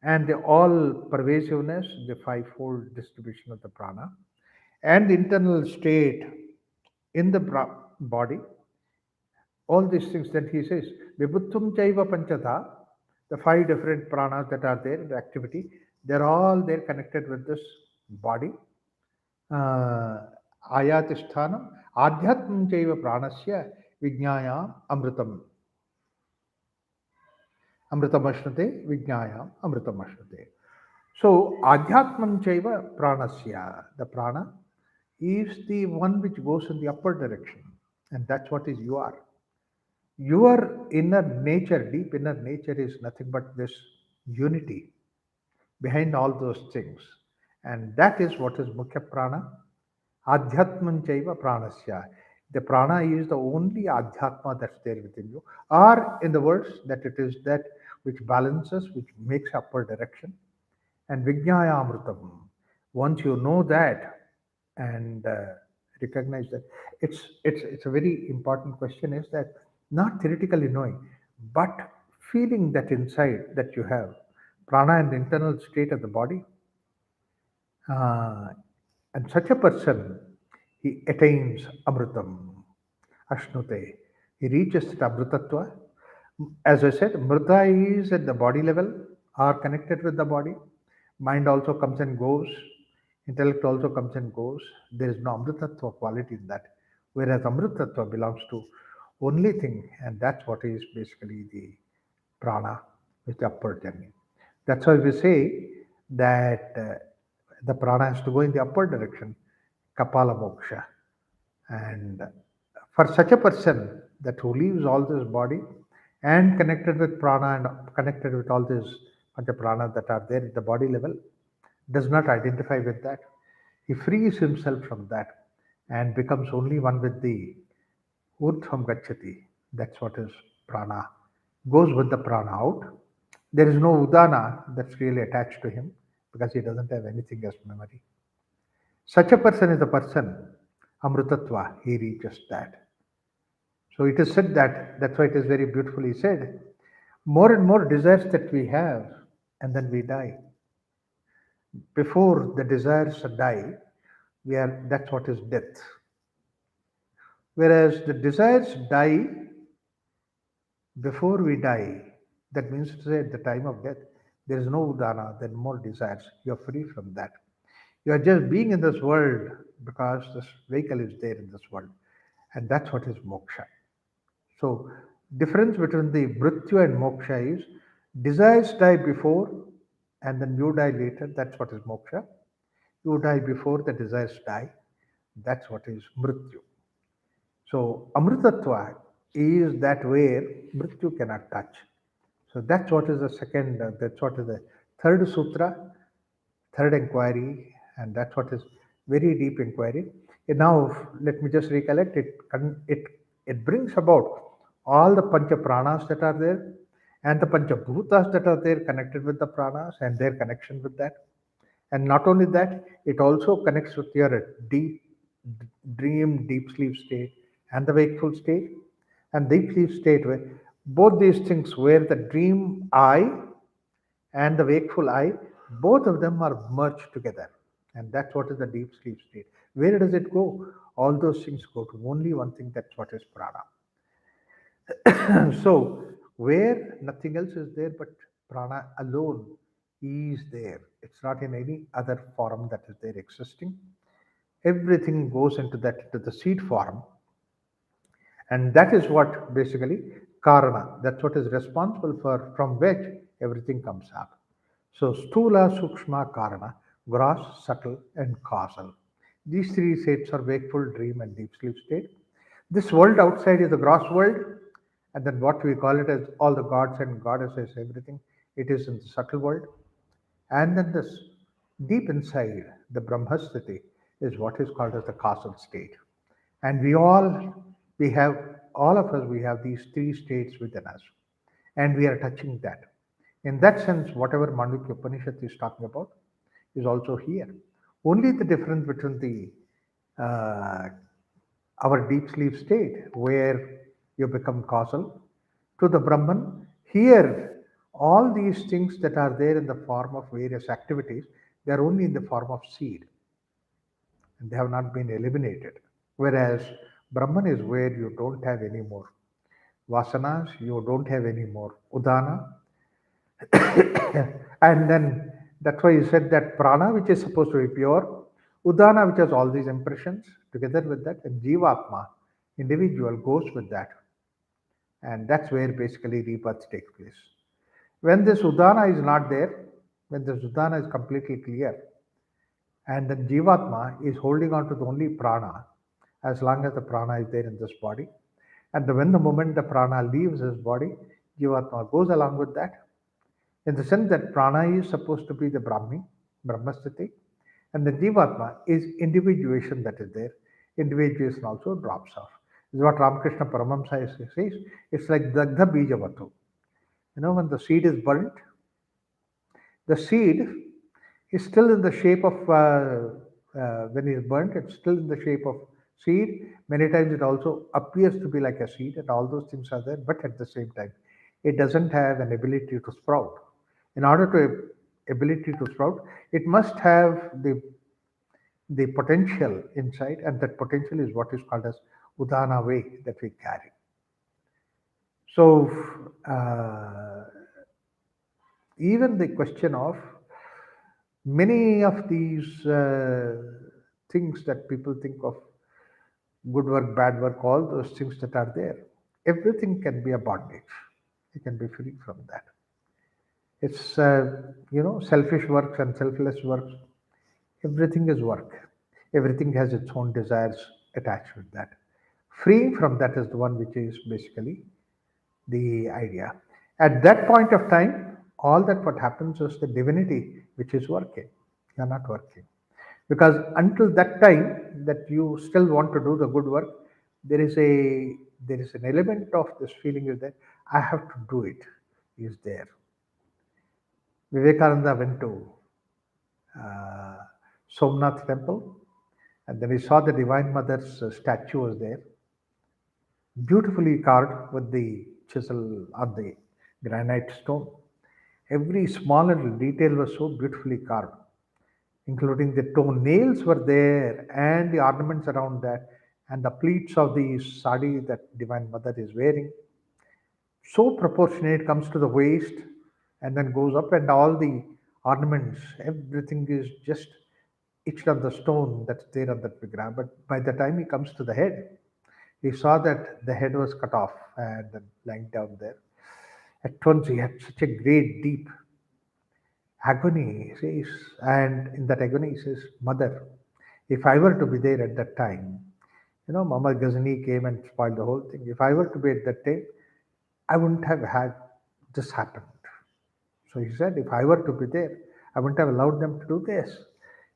and the all pervasiveness, the fivefold distribution of the prana, and the internal state in the body, all these things that he says, Vibhuttam Chaiva Panchata, the five different pranas that are there, the activity, they're all there connected with this body. Ayatisthanam, Adhyatmam Chaiva Pranasya, Vijnayam Amritam. Amritam Ashnate, Vijnayam Amritam Ashnate. So, Adhyatmam Chaiva Pranasya, the prana is the one which goes in the upper direction, and that's what is you are. Your inner nature, deep inner nature, is nothing but this unity behind all those things. And that is what is Mukhya Prana. Adhyatman Chaiva Pranasya. The prana is the only adhyatma that's there within you. Or, in the words, that it is that which balances, which makes upper direction. And Vijnaya Amritam. Once you know that and recognize that, it's a very important question is that not theoretically knowing, but feeling that inside that you have prana and the internal state of the body. Uh, and such a person, he attains Amritam, Ashnute. He reaches that Amritatva. As I said, Mrita is at the body level, are connected with the body. Mind also comes and goes. Intellect also comes and goes. There is no Amritatva quality in that. Whereas Amritatva belongs to only thing, and that's what is basically the prana, with the upper journey. That's why we say that the prana has to go in the upper direction, Kapala Moksha. And for such a person that who leaves all this body and connected with prana and connected with all these pancha prana that are there at the body level, does not identify with that. He frees himself from that and becomes only one with the urdhvam gachati. That's what is prana. Goes with the prana out. There is no udana that's really attached to him because he doesn't have anything as memory. Such a person is a person, Amrutatva, he reaches that. So it is said that, that's why it is very beautifully said, more and more desires that we have, and then we die. Before the desires die, that's what is death. Whereas the desires die before we die. That means to say at the time of death, there is no udana, there are more desires. You are free from that. You are just being in this world because this vehicle is there in this world. And that's what is moksha. So, difference between the mrityu and moksha is desires die before and then you die later. That's what is moksha. You die before the desires die. That's what is mrityu. So, amritatva is that where mrityu cannot touch. So, that's what is the second, that's what is the third sutra, third inquiry, and that's what is very deep inquiry. And now, let me just recollect it. It brings about all the pancha pranas that are there and the pancha bhutas that are there connected with the pranas and their connection with that. And not only that, it also connects with your deep dream, deep sleep state, and the wakeful state. And deep sleep state, where both these things, where the dream I and the wakeful I, both of them are merged together. And that's what is the deep sleep state. Where does it go? All those things go to only one thing, that's what is prana. So, where nothing else is there but prana alone is there. It's not in any other form that is there existing. Everything goes into that, to the seed form, and that is what basically karana, that's what is responsible for, from which everything comes up. So stula, sukshma, karana, gross, subtle, and causal. These three states are wakeful, dream, and deep sleep state. This world outside is the gross world, and then what we call it as all the gods and goddesses, everything, it is in the subtle world. And then this deep inside, the Brahmasthiti, is what is called as the causal state. And we have, all of us, we have these three states within us. And we are touching that. In that sense, whatever Mandukya Upanishad is talking about is also here. Only the difference between uh, our deep sleep state, where you become causal, to the Brahman. Here, all these things that are there in the form of various activities, they are only in the form of seed, and they have not been eliminated. Whereas Brahman is where you don't have any more vasanas, you don't have any more udana, and then that's why he said that prana, which is supposed to be pure, udana, which has all these impressions, together with that, and jivatma, individual, goes with that. And that's where basically rebirth takes place. When this udana is not there, when the Udana is completely clear, and then Jivatma is holding on to the only prana as long as the prana is there in this body. And when the moment the prana leaves his body, Jivatma goes along with that, in the sense that prana is supposed to be the Brahmasthiti, and the Jivatma is individuation that is there. Individuation also drops off. This is what Ramakrishna Paramahamsa says. It's like Dagdha Bijavatu. When the seed is burnt, the seed is still in the shape of, when it is burnt, it's still in the shape of seed. Many times it also appears to be like a seed, and all those things are there, but at the same time, it doesn't have an ability to sprout. In order to ability to sprout, it must have the potential inside, and that potential is what is called as udana way that we carry. So, even the question of many of these things that people think of, good work, bad work, all those things that are there, everything can be a bondage. You can be free from that. It's, selfish works and selfless works. Everything is work. Everything has its own desires attached with that. Freeing from that is the one which is basically the idea. At that point of time, all that what happens is the divinity which is working. You are not working. Because until that time that you still want to do the good work, there is an element of this feeling is that I have to do it, is there. Vivekananda went to uh, Somnath temple, and then he saw the Divine Mother's statue was there, beautifully carved with the chisel on the granite stone. Every small little detail was so beautifully carved, including the toenails were there and the ornaments around that, and the pleats of the sari that Divine Mother is wearing. So proportionate, comes to the waist and then goes up, and all the ornaments, everything is just etched on the stone that's there on that vigraha. But by the time he comes to the head, he saw that the head was cut off and then lying down there. At once he had such a great deep agony, he says, and in that agony he says, Mother, if I were to be there at that time, Mama Ghazni came and spoiled the whole thing. If I were to be at that time, I wouldn't have had this happened. So he said, if I were to be there, I wouldn't have allowed them to do this.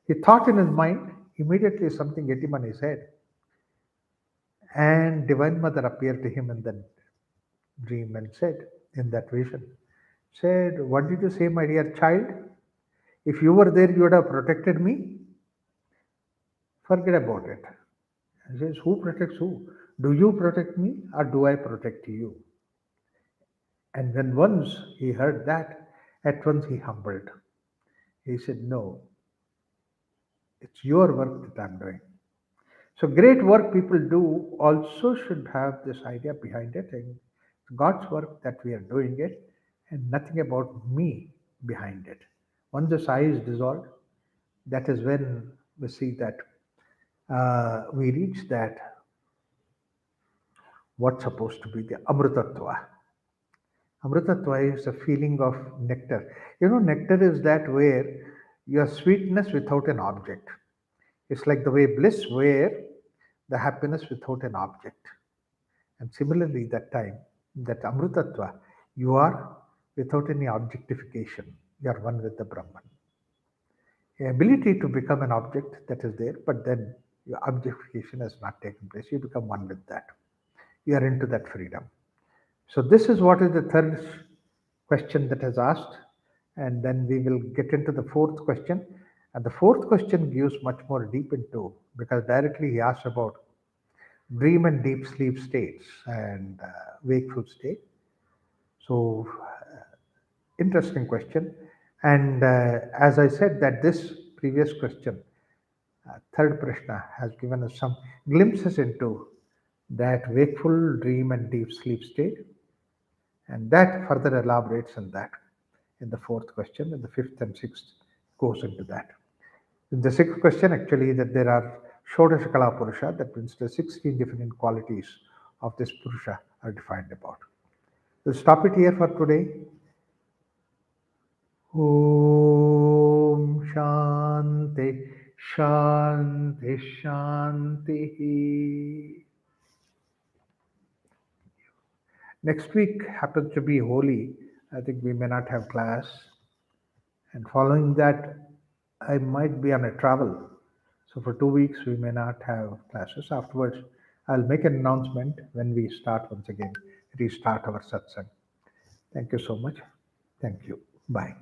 He thought in his mind, immediately something hit him on his head. And Divine Mother appeared to him in that dream and said, in that vision, said, what did you say, my dear child? If you were there, you would have protected me. Forget about it. He says, who protects who? Do you protect me or do I protect you? And when once he heard that, at once he humbled. He said, no, it's your work that I'm doing. So great work people do also should have this idea behind it, and God's work that we are doing it, and nothing about me behind it. Once the I is dissolved, that is when we see that we reach that what's supposed to be the Amritatva. Amritatva is a feeling of nectar. Nectar is that where your sweetness without an object. It's like the way bliss, where the happiness without an object. And similarly, that time, that Amritatva, you are without any objectification. You are one with the Brahman. The ability to become an object that is there, but then your objectification has not taken place. You become one with that. You are into that freedom. So this is what is the third question that is asked, and then we will get into the fourth question. And the fourth question gives much more deep into, because directly he asks about dream and deep sleep states and wakeful state. So interesting question. And as I said, that this previous question, third Prashna, has given us some glimpses into that wakeful, dream, and deep sleep state, and that further elaborates on that in the fourth question, and the fifth and sixth goes into that. In the sixth question, actually, that there are Shodasha Kala Purusha, that means the 16 different qualities of this Purusha are defined about. We'll stop it here for today. Om Shanti Shanti Shanti. Next week happens to be Holi. I think we may not have class. And following that, I might be on a travel. So for 2 weeks, we may not have classes. Afterwards, I'll make an announcement when we start once again, restart our satsang. Thank you so much. Thank you. Bye.